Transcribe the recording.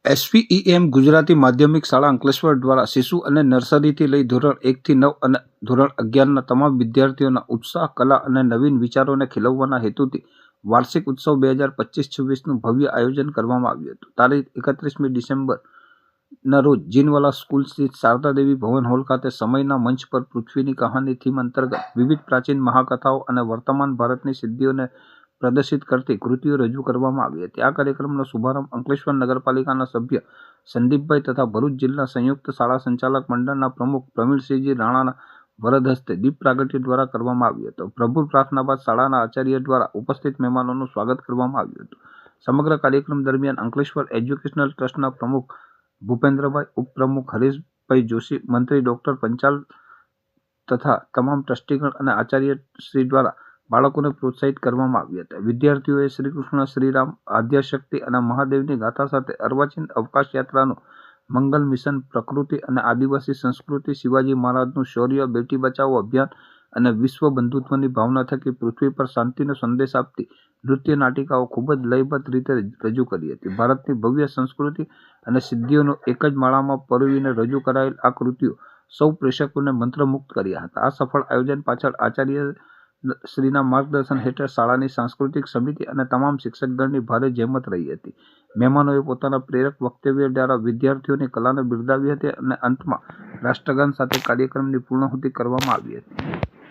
SVEM Gujarati માધ્યમિક શાળા અંકલેશ્વર દ્વારા શિશુ અને નર્સરીથી લઈ ધોરણ 1 થી 9 અને ધોરણ 11ના તમામ વિદ્યાર્થીઓના ઉત્સાહ, કલા અને નવીન વિચારોને ખીલવવાના હેતુથી વાર્ષિક ઉત્સવ 2025-26નું ભવ્ય આયોજન કરવામાં આવ્યું હતું. તારીખ 31મી ડિસેમ્બરના રોજ જીનવાલા સ્કૂલ સ્થિત શારદા દેવી ભવન હોલ ખાતે સમયના મંચ પર પૃથ્વીની કહાની થીમ અંતર્ગત વિવિધ પ્રાચીન મહાકથાઓ અને વર્તમાન ભારતની સિદ્ધિઓને પ્રદર્શિત કરતી કૃતિઓ રજૂ કરવામાં આવી હતી. આ કાર્યક્રમનો શુભારંભ અંકલેશ્વર નગરપાલિકાના સભ્ય સંદીપભાઈ તથા ભરૂચ જિલ્લા સંયુક્ત શાળા સંચાલક મંડળના પ્રમુખ પ્રવીણસિંહજી રાણાના વરદ હસ્તે દીપ પ્રાગટ્ય દ્વારા કરવામાં આવ્યો હતો. પ્રભુ પ્રાર્થના બાદ શાળાના આચાર્ય દ્વારા ઉપસ્થિત મહેમાનોનું સ્વાગત કરવામાં આવ્યું હતું. સમગ્ર કાર્યક્રમ દરમિયાન અંકલેશ્વર એજ્યુકેશનલ ટ્રસ્ટના પ્રમુખ ભૂપેન્દ્રભાઈ, ઉપપ્રમુખ હરીશભાઈ જોશી, મંત્રી ડોક્ટર પંચાલ તથા તમામ ટ્રસ્ટીગણ અને આચાર્યશ્રી દ્વારા બાળકોને પ્રોત્સાહિત કરવામાં આવ્યા હતા. વિદ્યાર્થીઓએ શ્રી કૃષ્ણ, શ્રીરામ, આદ્યશક્તિ અને મહાદેવની ગાથા સાથે અર્વાચીન અવકાશ યાત્રાનું મંગલ મિશન, પ્રકૃતિ અને આદિવાસી સંસ્કૃતિ, શિવાજી મહારાજનું શૌર્ય, બેટી બચાવો અભિયાન અને વિશ્વ બંધુત્વની ભાવના થકી પૃથ્વી પર શાંતિનો સંદેશ આપતી નૃત્ય નાટિકાઓ ખૂબ જ લયબદ્ધ રીતે રજૂ કરી હતી. ભારતની ભવ્ય સંસ્કૃતિ અને સિદ્ધિઓનું એક જ માળામાં પરોવીને રજૂ કરાયેલ આ કૃતિઓ સૌ પ્રેક્ષકોને મંત્રમુગ્ધ કર્યા હતા. આ સફળ આયોજન પાછળ આચાર્ય શ્રીના માર્ગદર્શન હેઠળ શાળાની સાંસ્કૃતિક સમિતિ અને તમામ શિક્ષકગણની ભારે જહેમત રહી હતી. મહેમાનોએ પોતાના પ્રેરક વક્તવ્ય દ્વારા વિદ્યાર્થીઓની કલાને બિરદાવી હતી અને અંતમાં રાષ્ટ્રગાન સાથે કાર્યક્રમની પૂર્ણાહુતિ કરવામાં આવી હતી.